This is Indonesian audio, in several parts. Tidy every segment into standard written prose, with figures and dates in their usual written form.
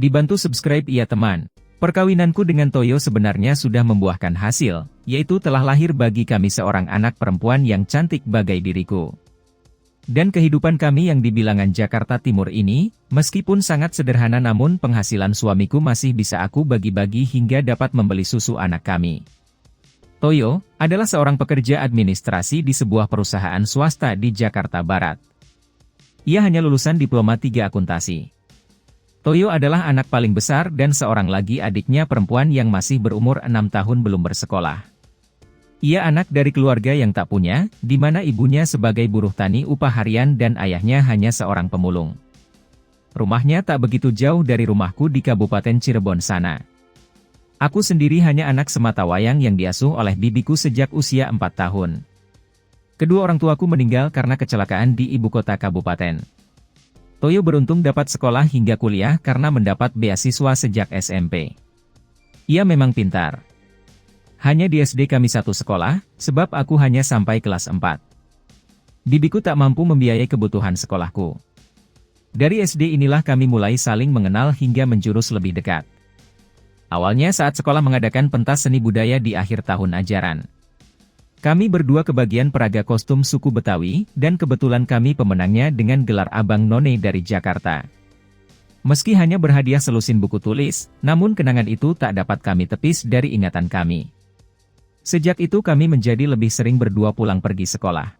Dibantu subscribe ya teman. Perkawinanku dengan Toyo sebenarnya sudah membuahkan hasil, yaitu telah lahir bagi kami seorang anak perempuan yang cantik bagai diriku. Dan kehidupan kami yang di bilangan Jakarta Timur ini, meskipun sangat sederhana namun penghasilan suamiku masih bisa aku bagi-bagi hingga dapat membeli susu anak kami. Toyo adalah seorang pekerja administrasi di sebuah perusahaan swasta di Jakarta Barat. Ia hanya lulusan diploma 3 akuntansi. Toyo adalah anak paling besar dan seorang lagi adiknya perempuan yang masih berumur 6 tahun belum bersekolah. Ia anak dari keluarga yang tak punya, di mana ibunya sebagai buruh tani upah harian dan ayahnya hanya seorang pemulung. Rumahnya tak begitu jauh dari rumahku di Kabupaten Cirebon sana. Aku sendiri hanya anak sematawayang yang diasuh oleh bibiku sejak usia 4 tahun. Kedua orang tuaku meninggal karena kecelakaan di ibu kota kabupaten. Toyo beruntung dapat sekolah hingga kuliah karena mendapat beasiswa sejak SMP. Ia memang pintar. Hanya di SD kami satu sekolah, sebab aku hanya sampai kelas 4. Bibiku tak mampu membiayai kebutuhan sekolahku. Dari SD inilah kami mulai saling mengenal hingga menjurus lebih dekat. Awalnya saat sekolah mengadakan pentas seni budaya di akhir tahun ajaran. Kami berdua kebagian peraga kostum suku Betawi, dan kebetulan kami pemenangnya dengan gelar Abang None dari Jakarta. Meski hanya berhadiah selusin buku tulis, namun kenangan itu tak dapat kami tepis dari ingatan kami. Sejak itu kami menjadi lebih sering berdua pulang pergi sekolah.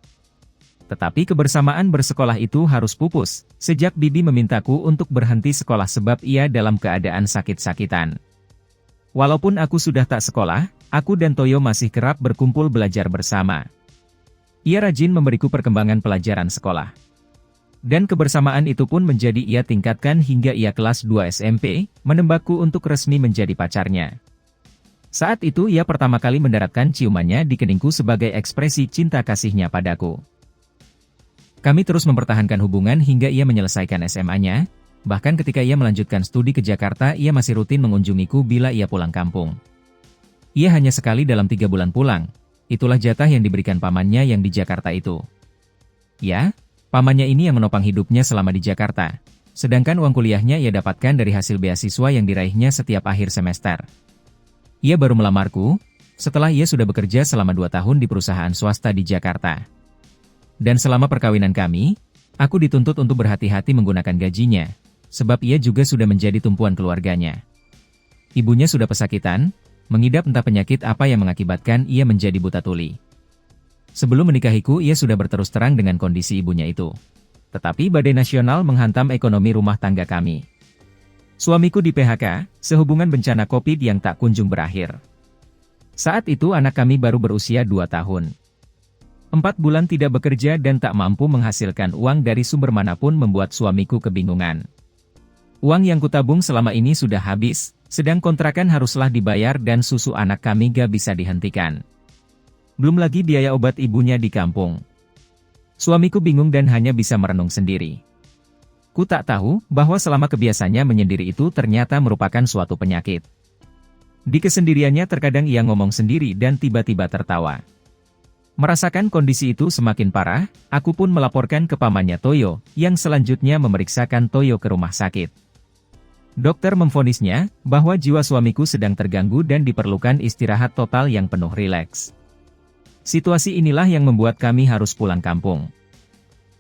Tetapi kebersamaan bersekolah itu harus pupus, sejak bibi memintaku untuk berhenti sekolah sebab ia dalam keadaan sakit-sakitan. Walaupun aku sudah tak sekolah, aku dan Toyo masih kerap berkumpul belajar bersama. Ia rajin memberiku perkembangan pelajaran sekolah. Dan kebersamaan itu pun menjadi ia tingkatkan hingga ia kelas 2 SMP, menembakku untuk resmi menjadi pacarnya. Saat itu ia pertama kali mendaratkan ciumannya di keningku sebagai ekspresi cinta kasihnya padaku. Kami terus mempertahankan hubungan hingga ia menyelesaikan SMA-nya, bahkan ketika ia melanjutkan studi ke Jakarta ia masih rutin mengunjungiku bila ia pulang kampung. Ia hanya sekali dalam 3 bulan pulang, itulah jatah yang diberikan pamannya yang di Jakarta itu. Ya, pamannya ini yang menopang hidupnya selama di Jakarta, sedangkan uang kuliahnya ia dapatkan dari hasil beasiswa yang diraihnya setiap akhir semester. Ia baru melamarku, setelah ia sudah bekerja selama 2 tahun di perusahaan swasta di Jakarta. Dan selama perkawinan kami, aku dituntut untuk berhati-hati menggunakan gajinya, sebab ia juga sudah menjadi tumpuan keluarganya. Ibunya sudah pesakitan, mengidap entah penyakit apa yang mengakibatkan ia menjadi buta tuli. Sebelum menikahiku ia sudah berterus terang dengan kondisi ibunya itu. Tetapi badai nasional menghantam ekonomi rumah tangga kami. Suamiku di PHK, sehubungan bencana COVID yang tak kunjung berakhir. Saat itu anak kami baru berusia 2 tahun. 4 bulan tidak bekerja dan tak mampu menghasilkan uang dari sumber manapun membuat suamiku kebingungan. Uang yang kutabung selama ini sudah habis, sedang kontrakan haruslah dibayar dan susu anak kami gak bisa dihentikan. Belum lagi biaya obat ibunya di kampung. Suamiku bingung dan hanya bisa merenung sendiri. Ku tak tahu bahwa selama kebiasaannya menyendiri itu ternyata merupakan suatu penyakit. Di kesendiriannya terkadang ia ngomong sendiri dan tiba-tiba tertawa. Merasakan kondisi itu semakin parah, aku pun melaporkan ke pamannya Toyo, yang selanjutnya memeriksakan Toyo ke rumah sakit. Dokter memvonisnya bahwa jiwa suamiku sedang terganggu dan diperlukan istirahat total yang penuh rileks. Situasi inilah yang membuat kami harus pulang kampung.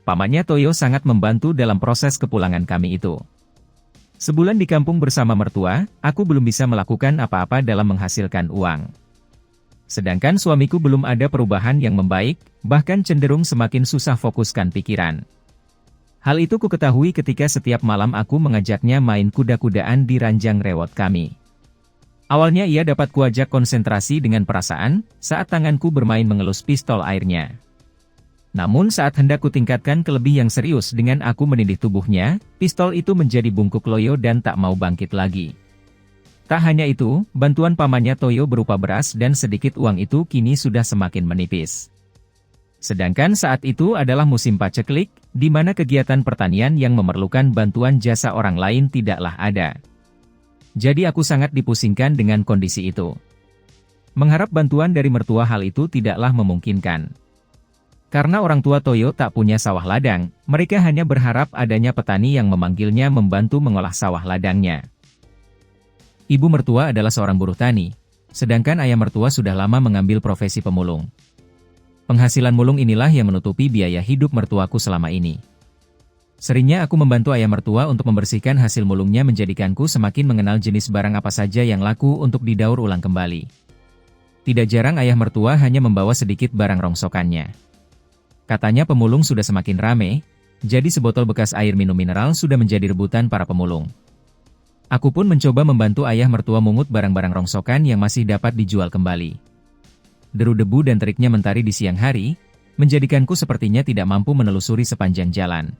Pamannya Toyo sangat membantu dalam proses kepulangan kami itu. Sebulan di kampung bersama mertua, aku belum bisa melakukan apa-apa dalam menghasilkan uang. Sedangkan suamiku belum ada perubahan yang membaik, bahkan cenderung semakin susah fokuskan pikiran. Hal itu ku ketahui ketika setiap malam aku mengajaknya main kuda-kudaan di ranjang rewot kami. Awalnya ia dapat kuajak konsentrasi dengan perasaan, saat tanganku bermain mengelus pistol airnya. Namun saat hendak kutingkatkan ke lebih yang serius dengan aku menindih tubuhnya, pistol itu menjadi bungkuk loyo dan tak mau bangkit lagi. Tak hanya itu, bantuan pamannya Toyo berupa beras dan sedikit uang itu kini sudah semakin menipis. Sedangkan saat itu adalah musim paceklik, di mana kegiatan pertanian yang memerlukan bantuan jasa orang lain tidaklah ada. Jadi aku sangat dipusingkan dengan kondisi itu. Mengharap bantuan dari mertua hal itu tidaklah memungkinkan. Karena orang tua Toyo tak punya sawah ladang, mereka hanya berharap adanya petani yang memanggilnya membantu mengolah sawah ladangnya. Ibu mertua adalah seorang buruh tani, sedangkan ayah mertua sudah lama mengambil profesi pemulung. Penghasilan mulung inilah yang menutupi biaya hidup mertuaku selama ini. Seringnya aku membantu ayah mertua untuk membersihkan hasil mulungnya menjadikanku semakin mengenal jenis barang apa saja yang laku untuk didaur ulang kembali. Tidak jarang ayah mertua hanya membawa sedikit barang rongsokannya. Katanya pemulung sudah semakin rame, jadi sebotol bekas air minum mineral sudah menjadi rebutan para pemulung. Aku pun mencoba membantu ayah mertua mengut barang-barang rongsokan yang masih dapat dijual kembali. Deru debu dan teriknya mentari di siang hari, menjadikanku sepertinya tidak mampu menelusuri sepanjang jalan.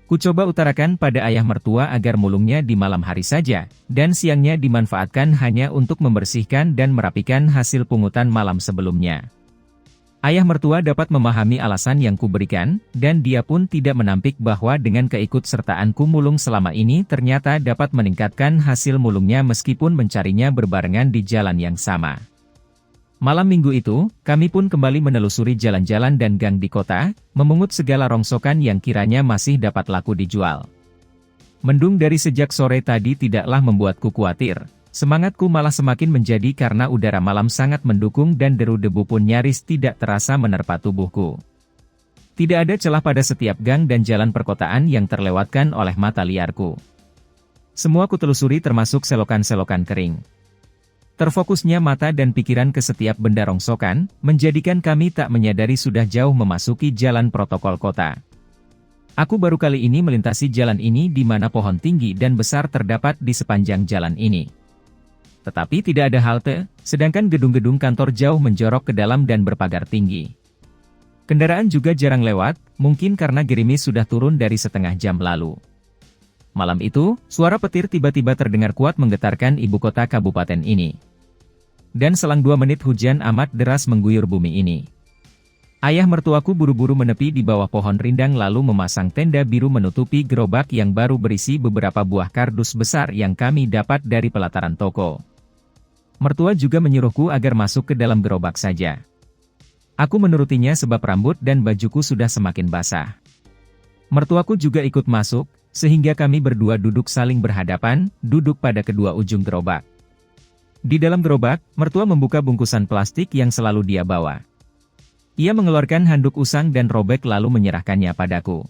Ku coba utarakan pada ayah mertua agar mulungnya di malam hari saja, dan siangnya dimanfaatkan hanya untuk membersihkan dan merapikan hasil pungutan malam sebelumnya. Ayah mertua dapat memahami alasan yang kuberikan, dan dia pun tidak menampik bahwa dengan keikutsertaanku mulung selama ini ternyata dapat meningkatkan hasil mulungnya meskipun mencarinya berbarengan di jalan yang sama. Malam minggu itu, kami pun kembali menelusuri jalan-jalan dan gang di kota, memungut segala rongsokan yang kiranya masih dapat laku dijual. Mendung dari sejak sore tadi tidaklah membuatku khawatir. Semangatku malah semakin menjadi karena udara malam sangat mendukung dan deru debu pun nyaris tidak terasa menerpa tubuhku. Tidak ada celah pada setiap gang dan jalan perkotaan yang terlewatkan oleh mata liarku. Semua kutelusuri termasuk selokan-selokan kering. Terfokusnya mata dan pikiran ke setiap benda rongsokan, menjadikan kami tak menyadari sudah jauh memasuki jalan protokol kota. Aku baru kali ini melintasi jalan ini di mana pohon tinggi dan besar terdapat di sepanjang jalan ini. Tetapi tidak ada halte, sedangkan gedung-gedung kantor jauh menjorok ke dalam dan berpagar tinggi. Kendaraan juga jarang lewat, mungkin karena gerimis sudah turun dari setengah jam lalu. Malam itu, suara petir tiba-tiba terdengar kuat menggetarkan ibu kota kabupaten ini. Dan selang 2 menit hujan amat deras mengguyur bumi ini. Ayah mertuaku buru-buru menepi di bawah pohon rindang lalu memasang tenda biru menutupi gerobak yang baru berisi beberapa buah kardus besar yang kami dapat dari pelataran toko. Mertua juga menyuruhku agar masuk ke dalam gerobak saja. Aku menurutinya sebab rambut dan bajuku sudah semakin basah. Mertuaku juga ikut masuk, sehingga kami berdua duduk saling berhadapan, duduk pada kedua ujung gerobak. Di dalam gerobak, mertua membuka bungkusan plastik yang selalu dia bawa. Ia mengeluarkan handuk usang dan robek lalu menyerahkannya padaku.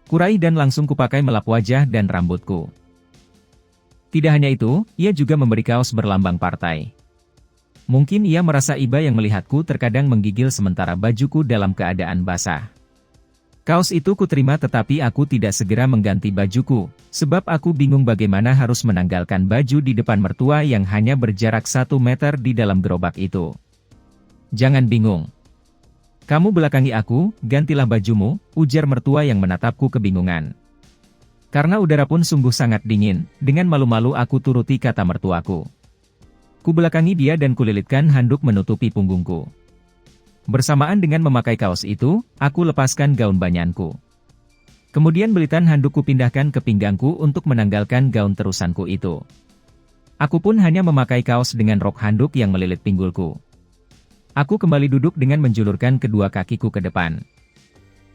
Kurai dan langsung kupakai melap wajah dan rambutku. Tidak hanya itu, ia juga memberi kaos berlambang partai. Mungkin ia merasa iba yang melihatku terkadang menggigil sementara bajuku dalam keadaan basah. Kaos itu kuterima tetapi aku tidak segera mengganti bajuku, sebab aku bingung bagaimana harus menanggalkan baju di depan mertua yang hanya berjarak 1 meter di dalam gerobak itu. Jangan bingung. Kamu belakangi aku, gantilah bajumu, ujar mertua yang menatapku kebingungan. Karena udara pun sungguh sangat dingin, dengan malu-malu aku turuti kata mertuaku. Ku belakangi dia dan kulilitkan handuk menutupi punggungku. Bersamaan dengan memakai kaos itu, aku lepaskan gaun banyanku. Kemudian belitan handukku pindahkan ke pinggangku untuk menanggalkan gaun terusanku itu. Aku pun hanya memakai kaos dengan rok handuk yang melilit pinggulku. Aku kembali duduk dengan menjulurkan kedua kakiku ke depan.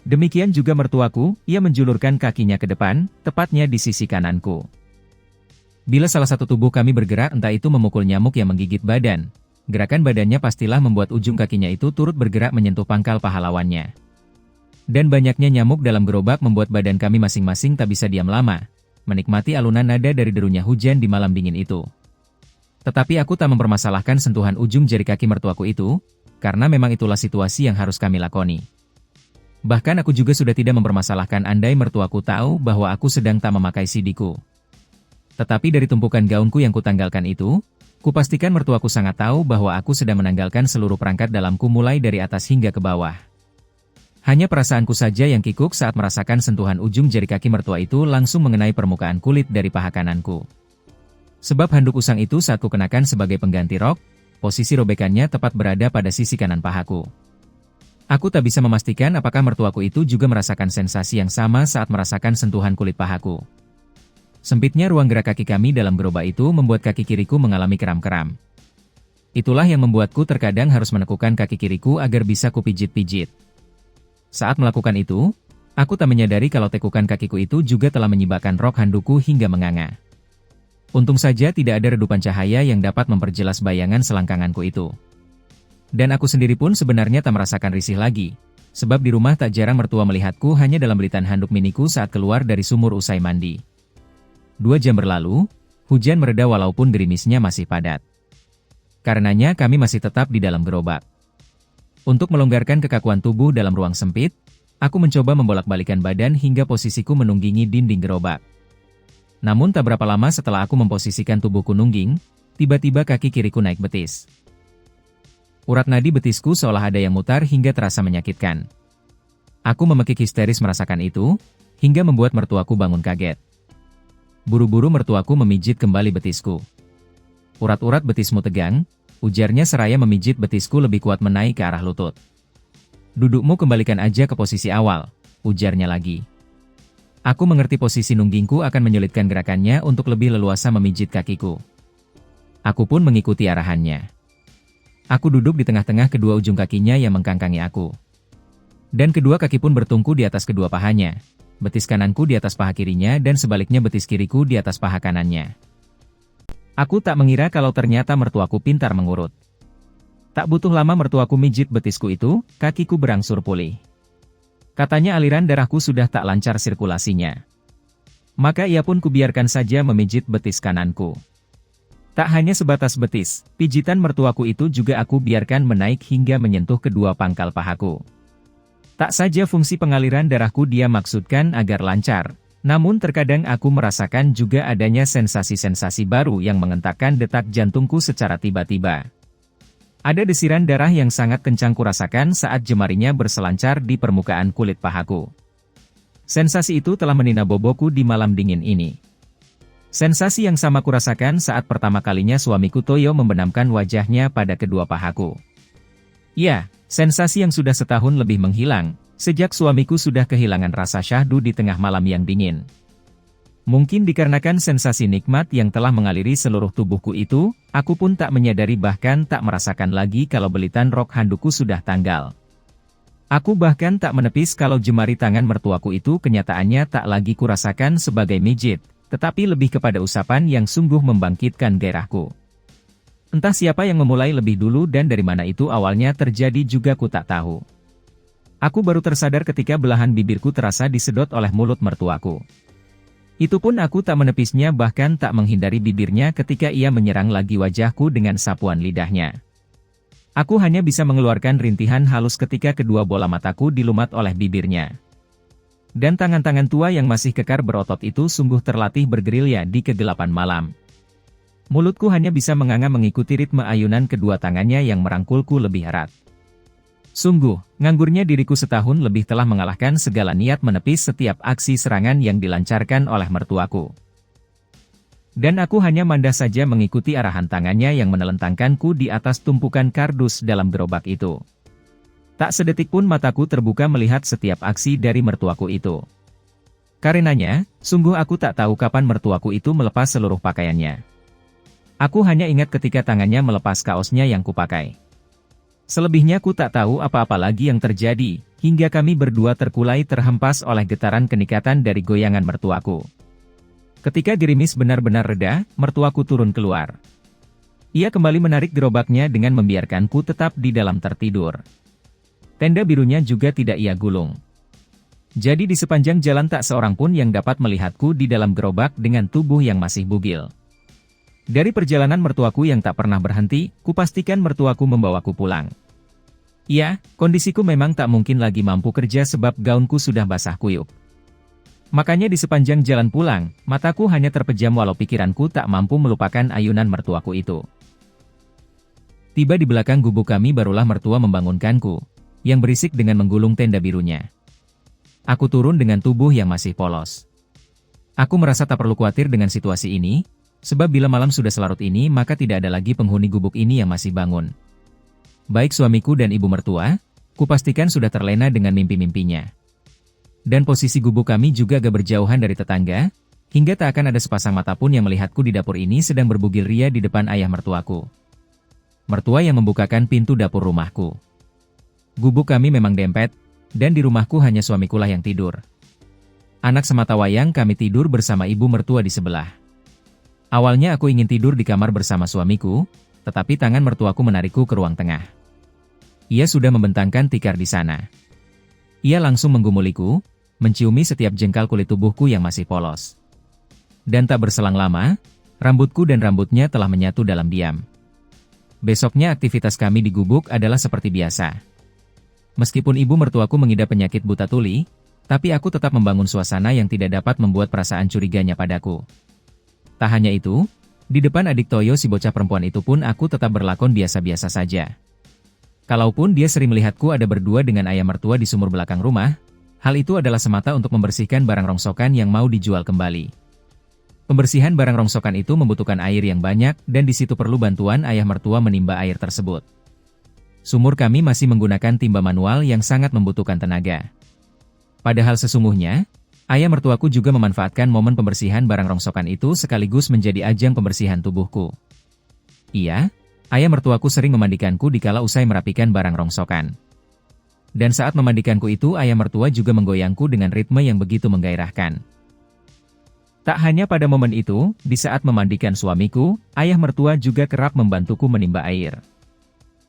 Demikian juga mertuaku, ia menjulurkan kakinya ke depan, tepatnya di sisi kananku. Bila salah satu tubuh kami bergerak entah itu memukul nyamuk yang menggigit badan, gerakan badannya pastilah membuat ujung kakinya itu turut bergerak menyentuh pangkal pahlawannya. Dan banyaknya nyamuk dalam gerobak membuat badan kami masing-masing tak bisa diam lama, menikmati alunan nada dari derunya hujan di malam dingin itu. Tetapi aku tak mempermasalahkan sentuhan ujung jari kaki mertuaku itu, karena memang itulah situasi yang harus kami lakoni. Bahkan aku juga sudah tidak mempermasalahkan andai mertuaku tahu bahwa aku sedang tak memakai sidiku. Tetapi dari tumpukan gaunku yang kutanggalkan itu, kupastikan mertuaku sangat tahu bahwa aku sedang menanggalkan seluruh perangkat dalamku mulai dari atas hingga ke bawah. Hanya perasaanku saja yang kikuk saat merasakan sentuhan ujung jari kaki mertua itu langsung mengenai permukaan kulit dari paha kananku. Sebab handuk usang itu saat kukenakan sebagai pengganti rok, posisi robekannya tepat berada pada sisi kanan pahaku. Aku tak bisa memastikan apakah mertuaku itu juga merasakan sensasi yang sama saat merasakan sentuhan kulit pahaku. Sempitnya ruang gerak kaki kami dalam gerobak itu membuat kaki kiriku mengalami kram-kram. Itulah yang membuatku terkadang harus menekukkan kaki kiriku agar bisa kupijit-pijit. Saat melakukan itu, aku tak menyadari kalau tekukan kakiku itu juga telah menyibakkan rok handukku hingga menganga. Untung saja tidak ada redupan cahaya yang dapat memperjelas bayangan selangkanganku itu. Dan aku sendiri pun sebenarnya tak merasakan risih lagi, sebab di rumah tak jarang mertua melihatku hanya dalam belitan handuk miniku saat keluar dari sumur usai mandi. 2 jam berlalu, hujan mereda walaupun gerimisnya masih padat. Karenanya kami masih tetap di dalam gerobak. Untuk melonggarkan kekakuan tubuh dalam ruang sempit, aku mencoba membolak-balikan badan hingga posisiku menunggingi dinding gerobak. Namun tak berapa lama setelah aku memposisikan tubuhku nungging, tiba-tiba kaki kiriku naik betis. Urat nadi betisku seolah ada yang mutar hingga terasa menyakitkan. Aku memekik histeris merasakan itu, hingga membuat mertuaku bangun kaget. Buru-buru mertuaku memijit kembali betisku. "Urat-urat betismu tegang," ujarnya seraya memijit betisku lebih kuat menaik ke arah lutut. "Dudukmu kembalikan aja ke posisi awal," ujarnya lagi. Aku mengerti posisi nunggingku akan menyulitkan gerakannya untuk lebih leluasa memijit kakiku. Aku pun mengikuti arahannya. Aku duduk di tengah-tengah kedua ujung kakinya yang mengkangkangi aku. Dan kedua kaki pun bertungku di atas kedua pahanya. Betis kananku di atas paha kirinya dan sebaliknya betis kiriku di atas paha kanannya. Aku tak mengira kalau ternyata mertuaku pintar mengurut. Tak butuh lama mertuaku mijit betisku itu, kakiku berangsur pulih. Katanya aliran darahku sudah tak lancar sirkulasinya. Maka ia pun kubiarkan saja memijit betis kananku. Tak hanya sebatas betis, pijitan mertuaku itu juga aku biarkan menaik hingga menyentuh kedua pangkal pahaku. Tak saja fungsi pengaliran darahku dia maksudkan agar lancar, namun terkadang aku merasakan juga adanya sensasi-sensasi baru yang mengentakkan detak jantungku secara tiba-tiba. Ada desiran darah yang sangat kencang kurasakan saat jemarinya berselancar di permukaan kulit pahaku. Sensasi itu telah menina boboku di malam dingin ini. Sensasi yang sama kurasakan saat pertama kalinya suamiku Toyo membenamkan wajahnya pada kedua pahaku. Ya, sensasi yang sudah setahun lebih menghilang, sejak suamiku sudah kehilangan rasa syahdu di tengah malam yang dingin. Mungkin dikarenakan sensasi nikmat yang telah mengaliri seluruh tubuhku itu, aku pun tak menyadari bahkan tak merasakan lagi kalau belitan rok handukku sudah tanggal. Aku bahkan tak menepis kalau jemari tangan mertuaku itu kenyataannya tak lagi kurasakan sebagai mijit, tetapi lebih kepada usapan yang sungguh membangkitkan gairahku. Entah siapa yang memulai lebih dulu dan dari mana itu awalnya terjadi juga ku tak tahu. Aku baru tersadar ketika belahan bibirku terasa disedot oleh mulut mertuaku. Itu pun aku tak menepisnya bahkan tak menghindari bibirnya ketika ia menyerang lagi wajahku dengan sapuan lidahnya. Aku hanya bisa mengeluarkan rintihan halus ketika kedua bola mataku dilumat oleh bibirnya. Dan tangan-tangan tua yang masih kekar berotot itu sungguh terlatih bergerilya di kegelapan malam. Mulutku hanya bisa menganga mengikuti ritme ayunan kedua tangannya yang merangkulku lebih erat. Sungguh, nganggurnya diriku setahun lebih telah mengalahkan segala niat menepis setiap aksi serangan yang dilancarkan oleh mertuaku. Dan aku hanya mandah saja mengikuti arahan tangannya yang menelentangkanku di atas tumpukan kardus dalam gerobak itu. Tak sedetik pun mataku terbuka melihat setiap aksi dari mertuaku itu. Karenanya, sungguh aku tak tahu kapan mertuaku itu melepas seluruh pakaiannya. Aku hanya ingat ketika tangannya melepas kaosnya yang kupakai. Selebihnya ku tak tahu apa-apa lagi yang terjadi, hingga kami berdua terkulai terhempas oleh getaran kenikatan dari goyangan mertuaku. Ketika gerimis benar-benar reda, mertuaku turun keluar. Ia kembali menarik gerobaknya dengan membiarkanku tetap di dalam tertidur. Tenda birunya juga tidak ia gulung. Jadi di sepanjang jalan tak seorang pun yang dapat melihatku di dalam gerobak dengan tubuh yang masih bugil. Dari perjalanan mertuaku yang tak pernah berhenti, kupastikan mertuaku membawaku pulang. Ya, kondisiku memang tak mungkin lagi mampu kerja sebab gaunku sudah basah kuyup. Makanya di sepanjang jalan pulang, mataku hanya terpejam walau pikiranku tak mampu melupakan ayunan mertuaku itu. Tiba di belakang gubuk kami barulah mertua membangunkanku, yang berisik dengan menggulung tenda birunya. Aku turun dengan tubuh yang masih polos. Aku merasa tak perlu khawatir dengan situasi ini, sebab bila malam sudah selarut ini maka tidak ada lagi penghuni gubuk ini yang masih bangun. Baik suamiku dan ibu mertua, kupastikan sudah terlena dengan mimpi-mimpinya. Dan posisi gubuk kami juga agak berjauhan dari tetangga, hingga tak akan ada sepasang mata pun yang melihatku di dapur ini sedang berbugil ria di depan ayah mertuaku. Mertua yang membukakan pintu dapur rumahku. Gubuk kami memang dempet, dan di rumahku hanya suamikulah yang tidur. Anak sematawayang kami tidur bersama ibu mertua di sebelah. Awalnya aku ingin tidur di kamar bersama suamiku, tetapi tangan mertuaku menarikku ke ruang tengah. Ia sudah membentangkan tikar di sana. Ia langsung menggumuliku, menciumi setiap jengkal kulit tubuhku yang masih polos. Dan tak berselang lama, rambutku dan rambutnya telah menyatu dalam diam. Besoknya aktivitas kami di gubuk adalah seperti biasa. Meskipun ibu mertuaku mengidap penyakit buta tuli, tapi aku tetap membangun suasana yang tidak dapat membuat perasaan curiganya padaku. Tak hanya itu, di depan adik Toyo si bocah perempuan itu pun aku tetap berlakon biasa-biasa saja. Kalaupun dia sering melihatku ada berdua dengan ayah mertua di sumur belakang rumah, hal itu adalah semata untuk membersihkan barang rongsokan yang mau dijual kembali. Pembersihan barang rongsokan itu membutuhkan air yang banyak dan di situ perlu bantuan ayah mertua menimba air tersebut. Sumur kami masih menggunakan timba manual yang sangat membutuhkan tenaga. Padahal sesungguhnya, ayah mertuaku juga memanfaatkan momen pembersihan barang rongsokan itu sekaligus menjadi ajang pembersihan tubuhku. Iya, ayah mertuaku sering memandikanku dikala usai merapikan barang rongsokan. Dan saat memandikanku itu ayah mertua juga menggoyangku dengan ritme yang begitu menggairahkan. Tak hanya pada momen itu, di saat memandikan suamiku, ayah mertua juga kerap membantuku menimba air.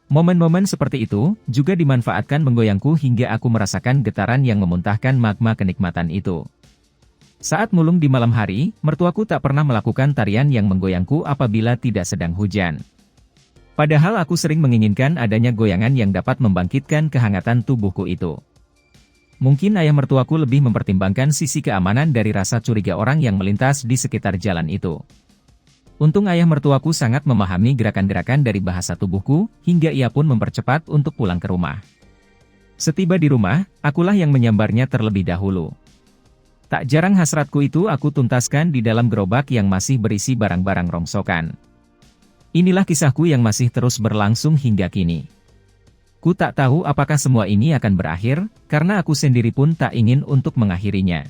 Momen-momen seperti itu juga dimanfaatkan menggoyangku hingga aku merasakan getaran yang memuntahkan magma kenikmatan itu. Saat mulung di malam hari, mertuaku tak pernah melakukan tarian yang menggoyangku apabila tidak sedang hujan. Padahal aku sering menginginkan adanya goyangan yang dapat membangkitkan kehangatan tubuhku itu. Mungkin ayah mertuaku lebih mempertimbangkan sisi keamanan dari rasa curiga orang yang melintas di sekitar jalan itu. Untung ayah mertuaku sangat memahami gerakan-gerakan dari bahasa tubuhku, hingga ia pun mempercepat untuk pulang ke rumah. Setiba di rumah, akulah yang menyambarnya terlebih dahulu. Tak jarang hasratku itu aku tuntaskan di dalam gerobak yang masih berisi barang-barang rongsokan. Inilah kisahku yang masih terus berlangsung hingga kini. Ku tak tahu apakah semua ini akan berakhir, karena aku sendiri pun tak ingin untuk mengakhirinya.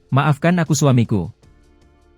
Maafkan aku suamiku,